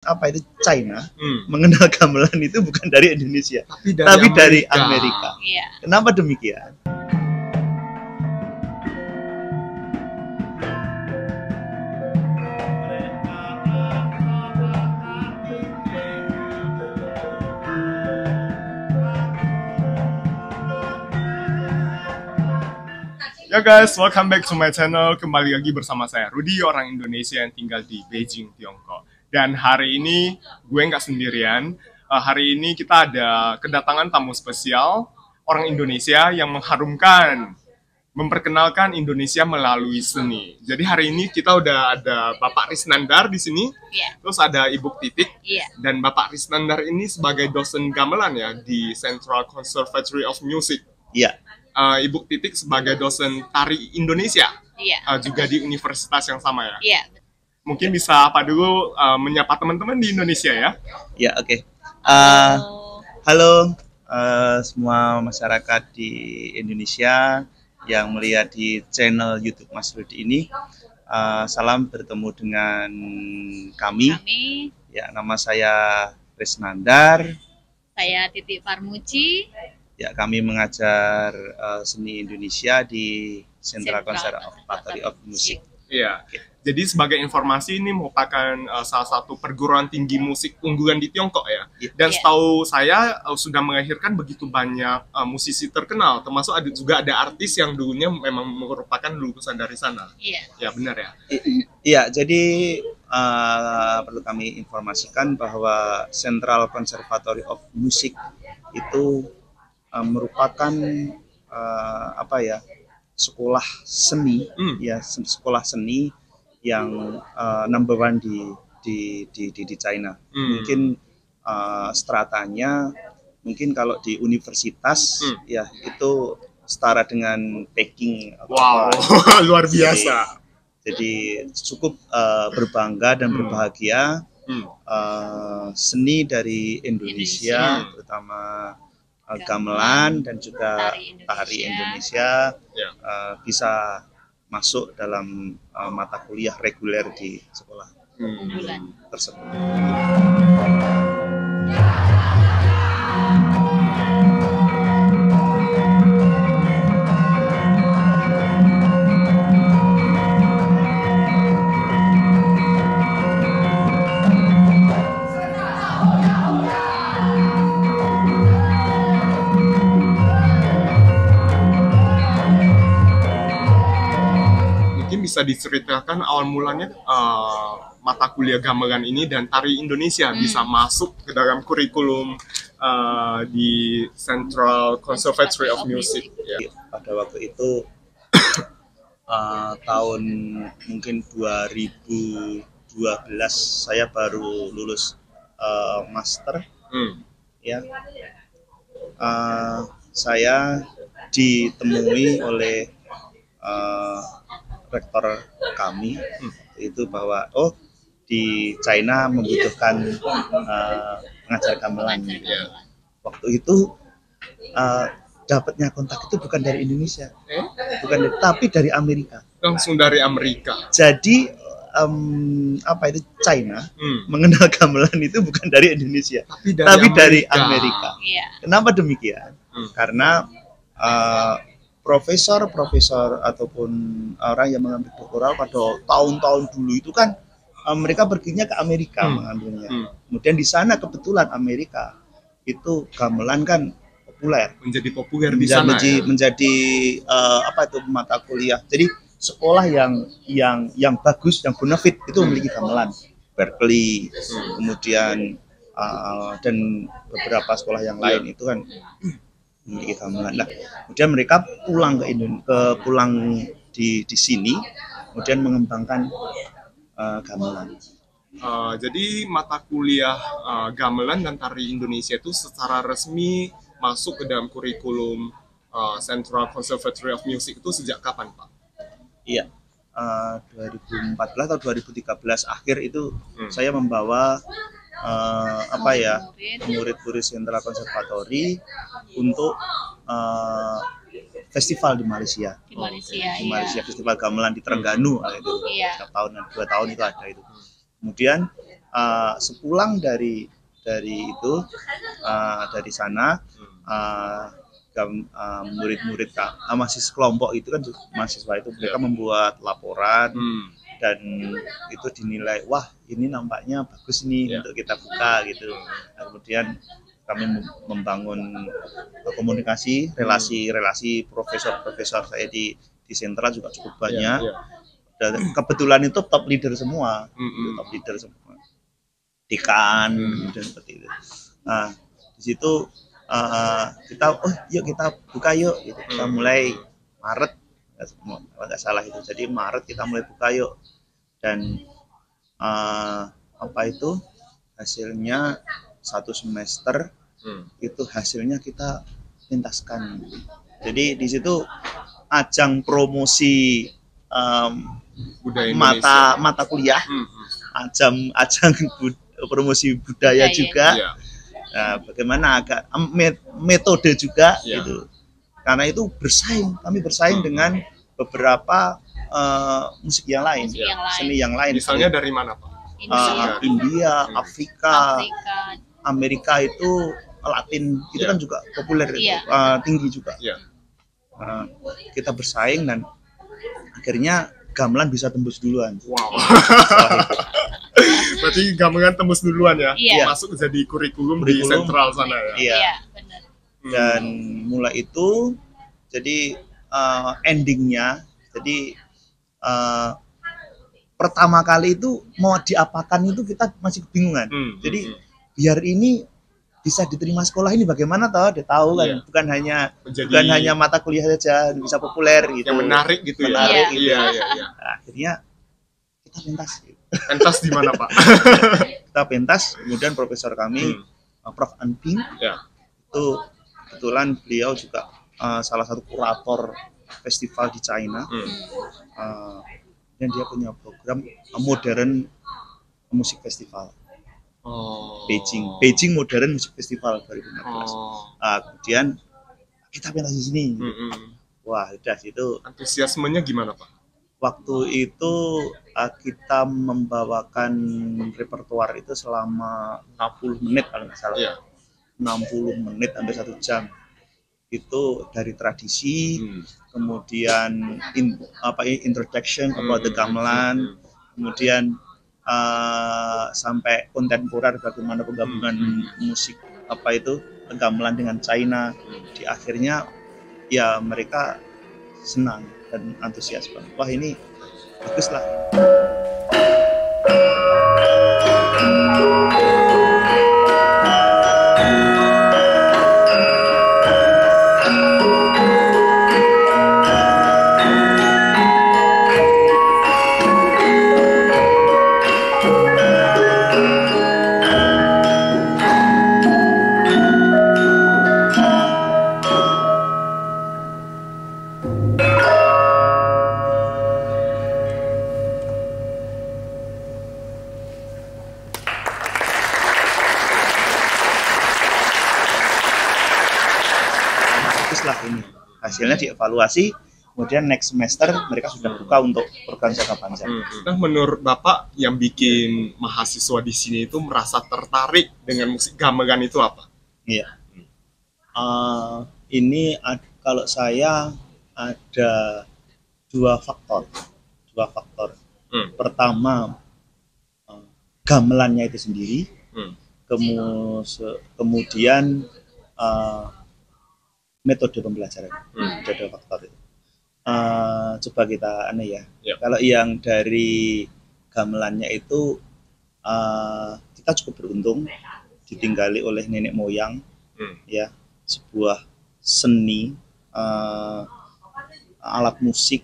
Apa itu China mengenal gamelan itu bukan dari Indonesia, tapi dari Amerika. Iya. Kenapa demikian? Ya guys, welcome back to my channel. Kembali lagi bersama saya Rudy, orang Indonesia yang tinggal di Beijing, Tiongkok. Dan hari ini gue nggak sendirian. Hari ini kita ada kedatangan tamu spesial, orang Indonesia yang memperkenalkan Indonesia melalui seni. Jadi hari ini kita udah ada Bapak Risnandar di sini, terus ada Ibu Titik, dan Bapak Risnandar ini sebagai dosen gamelan ya di Central Conservatory of Music. Iya. Ibu Titik sebagai dosen tari Indonesia, juga di universitas yang sama ya. Iya. Mungkin bisa apa dulu menyapa teman-teman di Indonesia ya? Ya, oke. Halo semua masyarakat di Indonesia yang melihat di channel YouTube Mas Rudy ini. Salam bertemu dengan kami. Ya, nama saya Risnandar. Saya Titik Parmuji. Ya, kami mengajar seni Indonesia di Central Conservatory of Music. Iya. Jadi sebagai informasi ini merupakan salah satu perguruan tinggi musik unggulan di Tiongkok ya. Dan setahu saya sudah melahirkan begitu banyak musisi terkenal, termasuk juga ada artis yang dulunya memang merupakan lulusan dari sana. Iya. Ya benar ya. Iya, jadi perlu kami informasikan bahwa Central Conservatory of Music itu merupakan sekolah seni, sekolah seni yang number one di China. Mungkin stratanya, mungkin kalau di universitas ya itu setara dengan Peking. Wow, luar biasa. Jadi cukup berbangga dan berbahagia seni dari Indonesia, terutama gamelan dan juga tari Indonesia bisa masuk dalam mata kuliah reguler di sekolah tersebut. Bisa diceritakan awal mulanya mata kuliah gamelan ini dan tari Indonesia bisa masuk ke dalam kurikulum di Central Conservatory of Music. Pada waktu itu tahun mungkin 2012 saya baru lulus master. Saya ditemui oleh rektor kami itu bahwa di China membutuhkan pengajar gamelan. Waktu itu dapatnya kontak itu bukan dari Indonesia, tapi dari Amerika. Langsung dari Amerika. Jadi itu China mengenal gamelan itu bukan dari Indonesia, tapi dari Amerika. Kenapa demikian? Karena profesor ataupun orang yang mengambil doktoral pada tahun-tahun dulu itu kan mereka perginya ke Amerika mengambilnya. Kemudian di sana kebetulan Amerika itu gamelan kan menjadi populer di sana. Menjadi mata kuliah. Jadi sekolah yang bagus, yang bonafit itu memiliki gamelan. Berkeley, kemudian dan beberapa sekolah yang lain itu kan memiliki gamelan. Nah, kemudian mereka pulang di sini, kemudian mengembangkan gamelan. Jadi mata kuliah gamelan dan tari Indonesia itu secara resmi masuk ke dalam kurikulum Central Conservatory of Music itu sejak kapan, Pak? Iya, 2014 atau 2013 akhir itu saya membawa murid-murid Central Conservatory untuk festival di Malaysia. Di Malaysia festival gamelan di Terengganu itu. Setiap tahun 2 tahun itu ada itu. Kemudian sepulang dari itu dari sana murid-murid masih sekelompok itu kan mahasiswa itu mereka membuat laporan dan itu dinilai wah ini nampaknya bagus nih untuk kita buka gitu. Kemudian kami membangun komunikasi relasi profesor saya di sentral juga cukup banyak. Dan kebetulan itu top leader semua, dekan dan seperti itu. Nah di situ kita yuk kita buka yuk gitu. Kita mulai Maret kalau nggak salah itu, jadi Maret kita mulai buka yuk dan hasilnya 1 semester itu hasilnya kita pentaskan. Jadi di situ ajang promosi mata kuliah, ajang promosi budaya juga. Nah, bagaimana agak metode juga gitu. Karena itu kami bersaing dengan beberapa musik yang lain, seni yang lain. Misalnya dari mana, Pak? India, Afrika, Amerika itu Latin itu kan juga populer, tinggi juga. Kita bersaing dan akhirnya gamelan bisa tembus duluan. Wow. Berarti gamelan tembus duluan ya? Masuk jadi kurikulum di sentral sana ya? Iya, benar. Dan mulai itu jadi endingnya, jadi pertama kali itu mau diapakan itu kita masih kebingungan. Jadi biar ini bisa diterima sekolah ini bagaimana dia tahu kan, bukan hanya mata kuliah saja bisa populer gitu. Yang menarik gitu ya. Iya. Nah, akhirnya kita pentas. Pentas di mana, Pak? Kita pentas, kemudian profesor kami Prof. Anping itu kebetulan beliau juga salah satu kurator festival di China. Dan dia punya program modern musik festival. Beijing Modern Music Festival 2014. Kemudian kita pentas di sini. Wah, udah itu. Antusiasmenya gimana, Pak? Waktu itu kita membawakan repertoar itu selama 60 menit kalau nggak salah. 60 menit sampai 1 jam. Itu dari tradisi, kemudian introduction about the gamelan, kemudian sampai kontemporer bagaimana penggabungan musik gamelan dengan China. Di akhirnya ya mereka senang dan antusias banget. Wah ini bagus lah. Ini hasilnya dievaluasi, kemudian next semester mereka sudah buka untuk program jangka panjang. Nah, menurut Bapak yang bikin mahasiswa di sini itu merasa tertarik dengan musik gamelan itu apa? Iya, ini kalau saya ada dua faktor. Pertama gamelannya itu sendiri, kemudian metode pembelajaran, metode faktor itu. Coba kita Kalau yang dari gamelannya itu kita cukup beruntung ditinggali oleh nenek moyang, ya, sebuah seni alat musik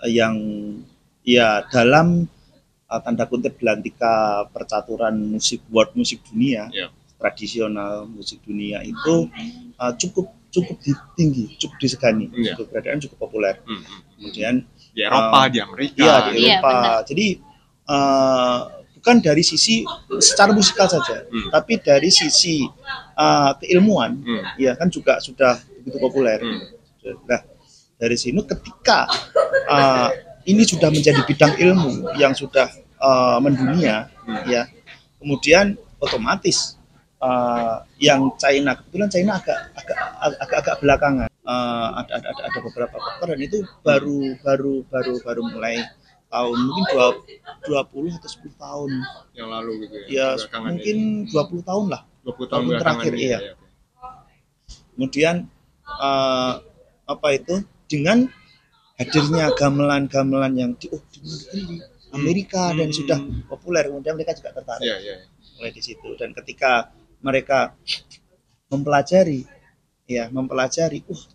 yang ya dalam tanda kutip belantika percaturan musik world musik dunia. Tradisional musik dunia itu cukup tinggi, cukup disegani, keberadaan cukup populer. Kemudian di Eropa, di Amerika. Iya, di Eropa. Jadi bukan dari sisi secara musikal saja, tapi dari sisi keilmuan, ya kan juga sudah begitu populer. Nah, dari sini ketika ini sudah menjadi bidang ilmu yang sudah mendunia, ya. Kemudian otomatis yang China, kebetulan China agak belakangan. Ada beberapa faktor dan itu baru mulai tahun mungkin 20 atau 10 tahun yang lalu gitu ya. Mungkin 20 tahun lah. 20 tahun terakhir iya. Kemudian dengan hadirnya gamelan-gamelan yang di Amerika dan sudah populer, kemudian mereka juga tertarik mulai di situ. Dan ketika mereka mempelajari,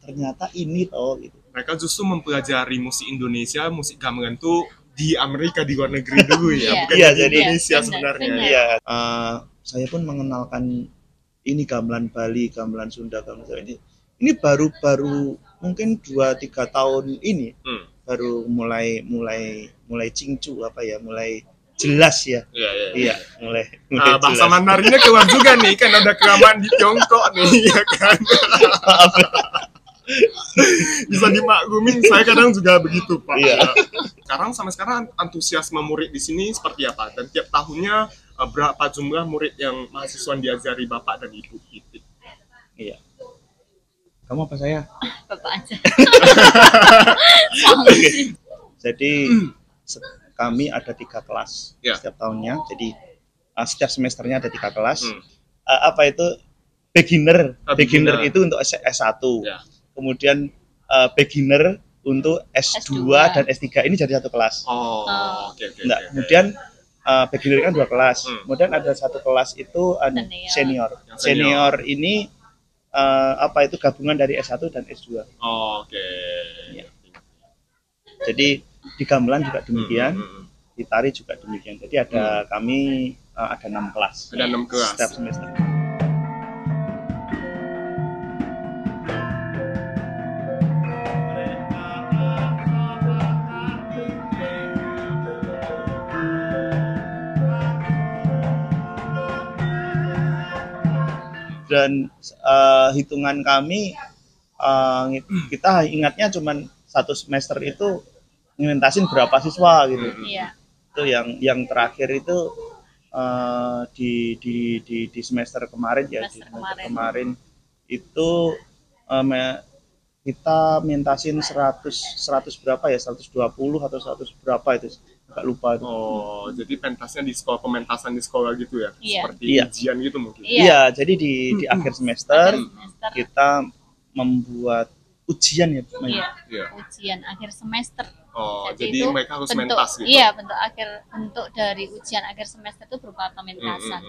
ternyata ini gitu. Mereka justru mempelajari musik Indonesia, musik gamelan tuh di Amerika, di luar negeri dulu ya, bukan di Indonesia sebenarnya. Iya. Saya pun mengenalkan ini gamelan Bali, gamelan Sunda, gamelan Jawa ini baru mungkin 2-3 tahun ini baru mulai cingcu mulai jelas ya. Iya, mulai bahasa jelas. Mandarinnya keluar juga nih, kan ada kelamaan di Tiongkok nih ya kan. Bisa dimaklumin, saya kadang juga begitu Pak. Iya. Sampai sekarang antusiasme murid di sini seperti apa? Dan tiap tahunnya berapa jumlah murid yang mahasiswa diajari Bapak dan Ibu? Iya. Kamu apa saya? Bapak aja. Jadi kami ada 3 kelas setiap tahunnya. Jadi setiap semesternya ada 3 kelas. Beginner itu untuk S1. Kemudian beginner untuk S2 dan S3 ini jadi 1 kelas. Oke. Kemudian beginner kan 2 kelas. Kemudian ada 1 kelas itu senior. Senior ini gabungan dari S1 dan S2. Oke. Ya. Jadi di gamelan juga demikian, di tari juga demikian. Jadi kami ada 6 kelas. Ada 6 kelas setiap semester. Dan hitungan kami kita ingatnya cuman 1 semester itu ngentasin berapa siswa gitu. Itu yang terakhir itu di semester kemarin kemarin itu kita mentasin 100 berapa ya, 120 atau 100 berapa itu agak lupa itu. Jadi pentasnya di sekolah, pementasan di sekolah gitu ya? Seperti ujian gitu mungkin? Iya, jadi di akhir semester kita membuat ujian ya. Ujian akhir semester. Jadi mereka harus mentas gitu? Iya, bentuk dari ujian akhir semester itu berupa pementasan.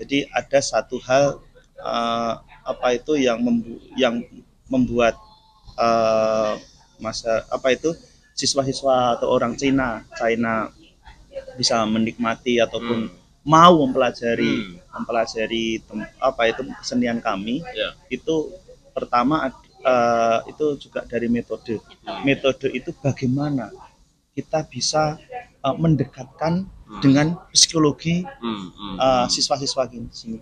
Jadi ada satu hal yang membuat siswa-siswa atau orang China bisa menikmati ataupun mau mempelajari kesenian kami. Itu pertama itu juga dari metode itu bagaimana kita bisa mendekatkan dengan psikologi siswa-siswa sini.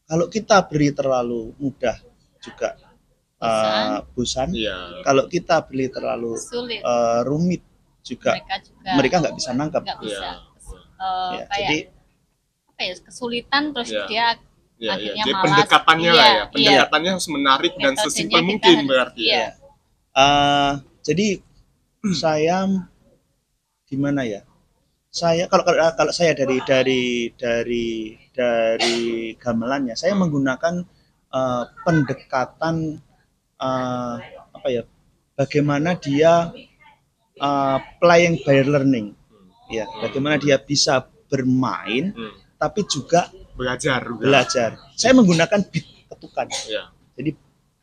Kalau kita beri terlalu mudah juga bosan. Kalau kita beli terlalu rumit juga mereka nggak bisa nangkap. Jadi kesulitan terus dia akhirnya jadi malas. Pendekatannya pendekatannya harus menarik dan sesimpel mungkin berarti. Jadi saya gimana ya? Saya kalau saya dari gamelannya, saya menggunakan pendekatan bagaimana dia playing by learning, ya, bagaimana dia bisa bermain tapi juga belajar. Saya menggunakan beat ketukan, jadi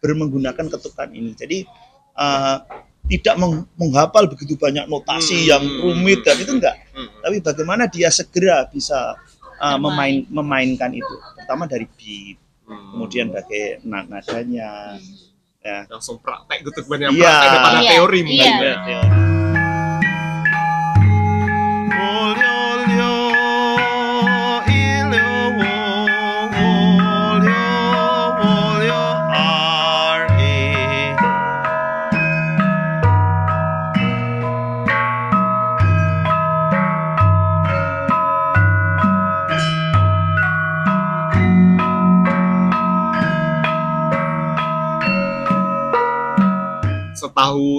menggunakan ketukan ini, jadi tidak menghafal begitu banyak notasi yang rumit dan itu enggak, tapi bagaimana dia segera bisa memainkan itu, pertama dari beat, kemudian bagai nadanya. Ya. Langsung praktek gitu, banyak praktek daripada teori mungkin.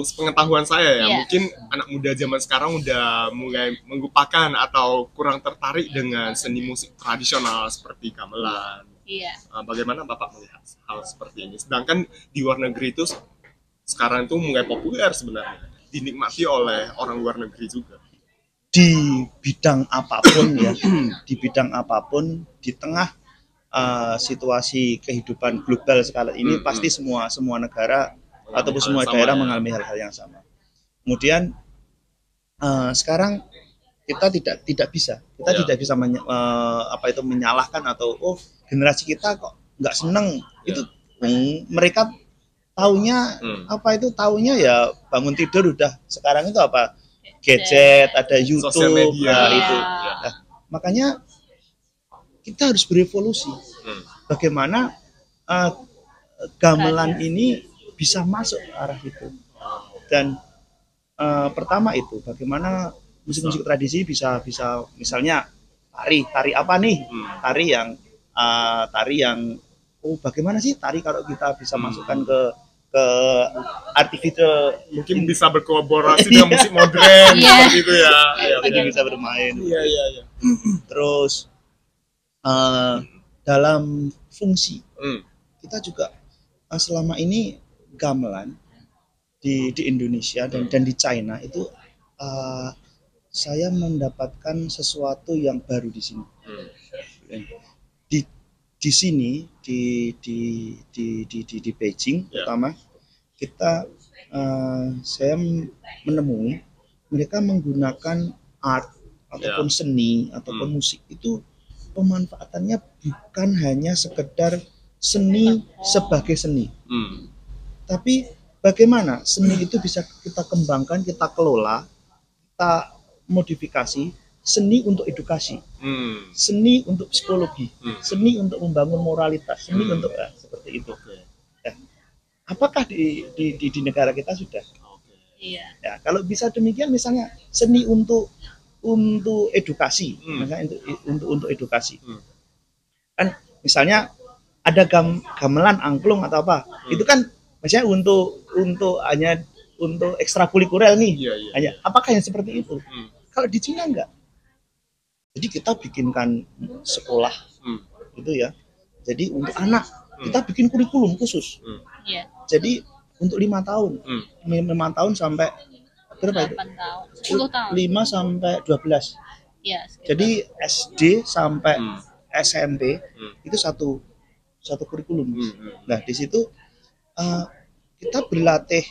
sepengetahuan saya ya, Iya. mungkin anak muda zaman sekarang udah mulai melupakan atau kurang tertarik dengan seni musik tradisional seperti gamelan. Iya. Bagaimana Bapak melihat hal seperti ini? Sedangkan di luar negeri itu sekarang itu mulai populer sebenarnya, dinikmati oleh orang luar negeri juga. Di bidang apapun ya, di bidang apapun, di tengah situasi kehidupan global sekarang ini pasti semua negara ataupun semua daerah mengalami hal-hal yang sama. Kemudian sekarang kita tidak bisa menyalahkan atau generasi kita kok nggak seneng itu. Mereka taunya taunya ya bangun tidur udah sekarang itu apa, gadget, ada YouTube, sosial media itu. Nah, makanya kita harus berevolusi. Bagaimana gamelan ini bisa masuk ke arah itu. Dan pertama itu bagaimana musik-musik tradisi bisa misalnya tari apa nih? Tari yang bagaimana sih tari kalau kita bisa masukkan ke artificial, mungkin bisa berkolaborasi dengan musik modern seperti itu ya. Jadi bisa bermain. Iya. Terus dalam fungsi kita juga selama ini gamelan di Indonesia dan di China itu saya mendapatkan sesuatu yang baru di sini. Di sini di Beijing terutama saya menemui mereka menggunakan art ataupun seni ataupun musik itu pemanfaatannya bukan hanya sekedar seni sebagai seni, tapi bagaimana seni itu bisa kita kembangkan, kita kelola, kita modifikasi. Seni untuk edukasi, seni untuk psikologi, seni untuk membangun moralitas, seni untuk seperti itu. Ya. Apakah di negara kita sudah? Iya. Ya, kalau bisa demikian, misalnya seni untuk edukasi, misalnya untuk edukasi. Kan misalnya ada gamelan, angklung atau apa, itu kan misalnya untuk hanya untuk ekstrakurikuler nih. Hanya apakah yang seperti itu? Kalau di Cina enggak. Jadi kita bikinkan sekolah itu ya. Jadi untuk anak kita bikin kurikulum khusus. Jadi untuk 5 tahun, 5 tahun sampai berapa itu? 10 tahun. 5 sampai 12. Iya. Jadi SD sampai SMP itu satu kurikulum. Nah di situ kita berlatih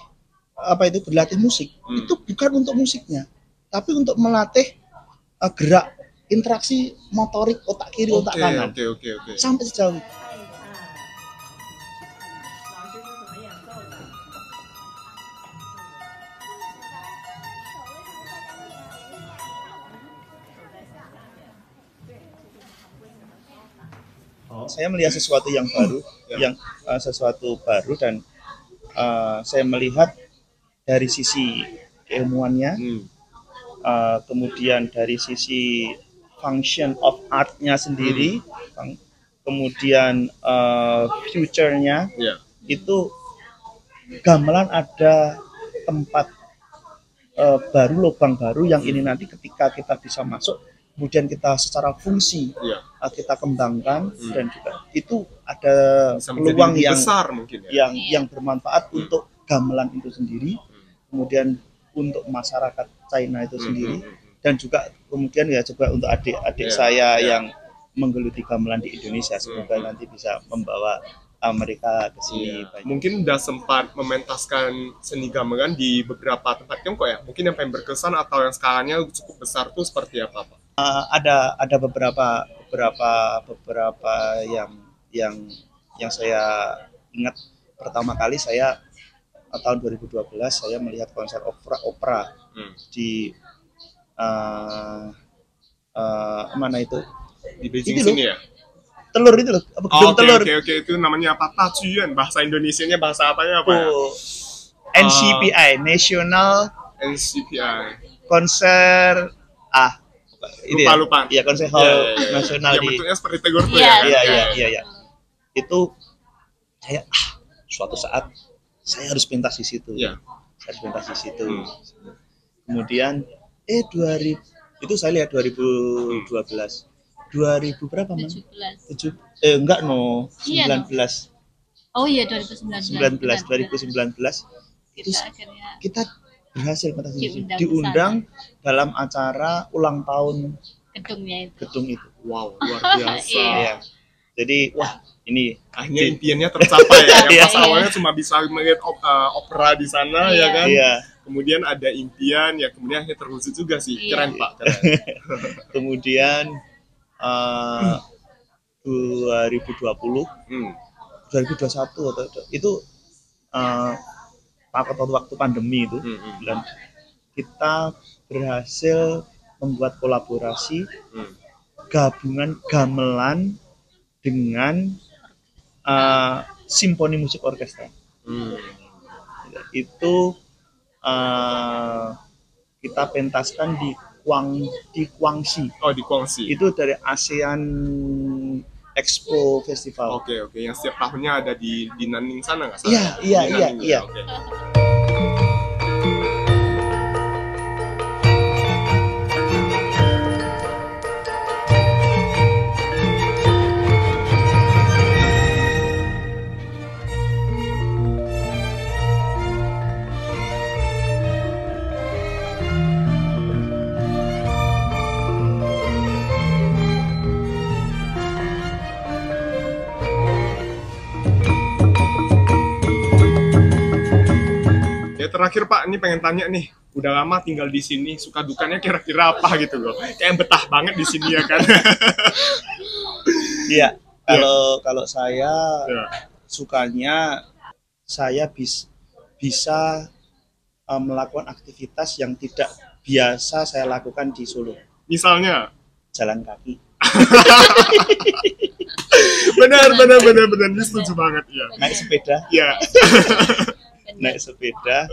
musik. Itu bukan untuk musiknya, tapi untuk melatih gerak interaksi motorik otak kiri otak kanan. Oke. Sampai sejauh itu. Saya melihat sesuatu yang baru, dan saya melihat dari sisi keilmuannya, kemudian dari sisi function of art-nya sendiri, kemudian future-nya, itu gamelan ada tempat baru, lubang baru yang ini nanti ketika kita bisa masuk, kemudian kita secara fungsi kita kembangkan, dan juga itu ada peluang yang besar mungkin ya. yang bermanfaat untuk gamelan itu sendiri, kemudian untuk masyarakat China itu sendiri, dan juga kemudian ya juga untuk adik-adik saya yang menggeluti gamelan di Indonesia, semoga nanti bisa membawa mereka ke sini. Mungkin udah sempat mementaskan seni gamelan di beberapa tempat Tiongkok ya. Mungkin yang paling berkesan atau yang skalanya cukup besar tuh seperti apa, Pak? Ada beberapa yang saya ingat. Pertama kali saya tahun 2012 saya melihat konser opera di mana itu? Di Beijing sini ya? Telur itu loh, telur. Oke, itu namanya apa? Tajuan, bahasa Indonesianya bahasa apanya apa ya? NCPI, National Konser lupa. Iya, konser hall nasional yang bentuknya seperti tegur tuh ya. Iya. Itu saya suatu saat saya harus pentas di situ. saya harus pentas di situ. Kemudian 2000 itu saya lihat 2012. 2000 berapa, Man? 17. Enggak no, Iya, 19. Oh iya 2019. 2019 itu Kita akhirnya kita berhasil pentas di situ. Diundang ke Diundang dalam acara ulang tahun gedungnya itu. gedung itu. Wow, luar biasa. Iya. Ya. Jadi wah, ini Akhirnya impiannya tercapai ya. Yang Iya. pas awalnya cuma bisa melihat opera di sana ya Iya. kan. iya. Kemudian ada impian ya, kemudian akhirnya terwujud juga sih. Iya. Keren Pak, keren. Kemudian 2020 2021 atau itu waktu pandemi itu dan kita berhasil membuat kolaborasi gabungan gamelan dengan simfoni musik orkestra. Itu kita pentaskan di Guangxi. Oh, di Guangxi. Itu dari ASEAN Expo Festival. Oke, yang setiap tahunnya ada di Nanning sana nggak salah? Iya, iya, Di iya, Nanning, iya. ya? Oke. Ya terakhir Pak, ini pengen tanya nih, udah lama tinggal di sini, suka dukanya kira-kira apa gitu loh? Kayak betah banget di sini ya kan? Iya, kalau saya Ya. sukanya saya bisa melakukan aktivitas yang tidak biasa saya lakukan di Solo. Misalnya, Jalan kaki. benar, ini setuju banget ya. Naik sepeda, Ya, naik sepeda.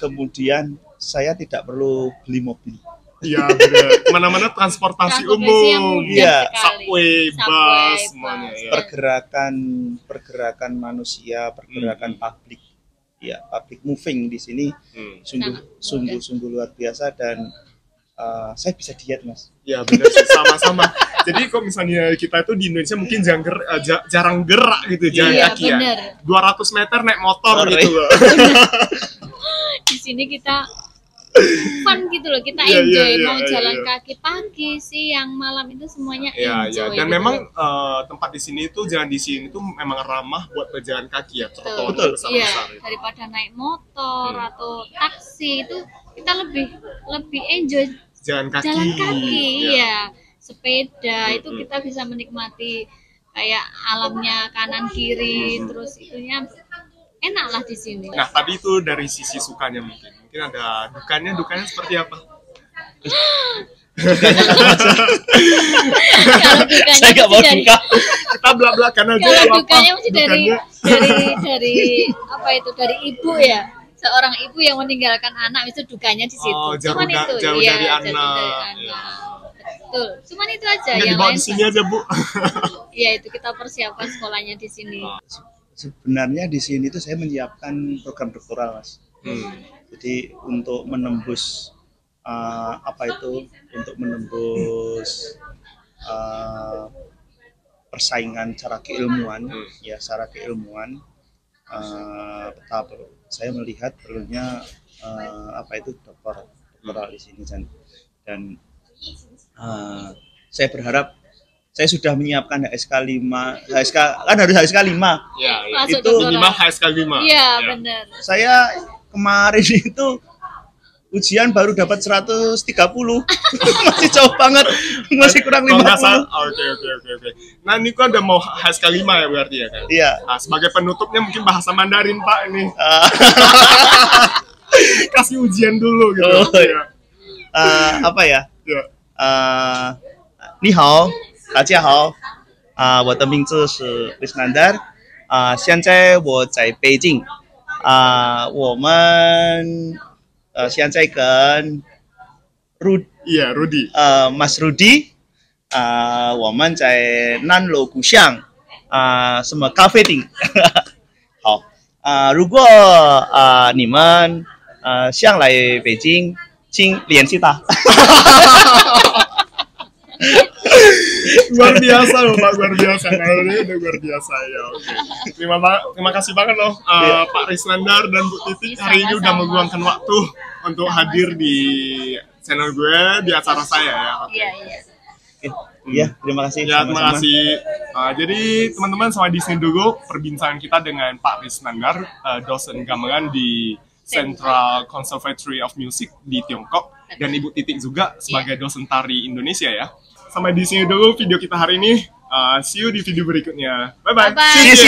Kemudian saya tidak perlu beli mobil. iya benar. Mana-mana transportasi yang umum, mudah Iya. sekali. subway, bus, Subway, semuanya ya. Pergerakan manusia, pergerakan publik. Ya, public moving di sini sungguh luar biasa dan saya bisa diet, Mas. Ya benar sih, sama-sama. Jadi kok misalnya kita itu di Indonesia mungkin jarang gerak gitu, jalan Iya, kaki ya. bener. 200 meter naik motor Motor, gitu loh. Di sini kita fun gitu loh, kita Iya, enjoy iya, mau iya, jalan iya. kaki pagi, siang, malam itu semuanya Ya, enjoy. dan gitu memang loh. tempat di sini itu jalan di sini itu memang ramah buat berjalan kaki ya, trotoarnya Betul. besar-besar. Iya, gitu. daripada naik motor atau taksi itu kita lebih enjoy Jalan kaki. jalan kaki, Ya. ya. Sepeda itu kita bisa menikmati kayak alamnya kanan kiri, terus itunya enak lah di sini. Nah, tadi itu dari sisi sukanya mungkin. Mungkin ada dukanya seperti apa? Kalau dukanya Saya nggak mau mesti dari duka. Kita belak-belakan aja. kalau apa-apa. dukanya mesti dari Dukanya- apa itu, dari ibu ya, seorang ibu yang meninggalkan anak itu dukanya di situ. Oh, jauh Cuman da- itu jauh ya, dari jauh anak. dari anak. Iya. Betul. Cuman itu aja, Nggak yang dibawa lain di sini aja, Bu. ya itu kita persiapkan sekolahnya di sini. Sebenarnya di sini tuh saya menyiapkan program doktoral, Mas. Hmm. Jadi untuk menembus untuk menembus persaingan secara keilmuan, ya secara keilmuan, betapa saya melihat perlunya doktoral di sini dan saya berharap saya sudah menyiapkan HSK 5, kan harus HSK 5. Ya, ya. Masuk Itu doktoral. Minimal HSK 5. Iya, Ya. benar. Saya kemarin itu ujian baru dapat 130. Masih jauh banget, masih kurang Kalau nggak salah- 50. Oke. Nah, ini kan udah mau HSK 5 ya berarti ya kan? Iya. Nah, sebagai penutupnya mungkin bahasa Mandarin, Pak, ini. Kasih ujian dulu gitu. Oh, Ya. Apa ya? Ya. 你好，大家好，我的名字是 Risnandar，现在我在北京，我们现在跟Iya, Rudi. Mas Rudi，我们在南锣鼓巷，什么咖啡厅，好，如果你们 siang lai Beijing, Qing lian Sita. Luar biasa loh Pak, luar biasa. Nah, ini udah luar biasa ya. Oke. Terima kasih banget loh Pak Risnandar dan Bu Titik hari ini udah meluangkan waktu untuk hadir di channel gue di acara saya ya. Iya, iya. Iya, terima kasih. Ya, terima sama-sama. kasih. Jadi teman-teman, sampai di sini dulu perbincangan kita dengan Pak Risnandar, dosen gamelan di Central Conservatory of Music di Tiongkok, dan Ibu Titik juga sebagai dosen tari Indonesia ya. Sampai di sini dulu video kita hari ini. See you di video berikutnya. Bye bye. Bye-bye. 谢谢。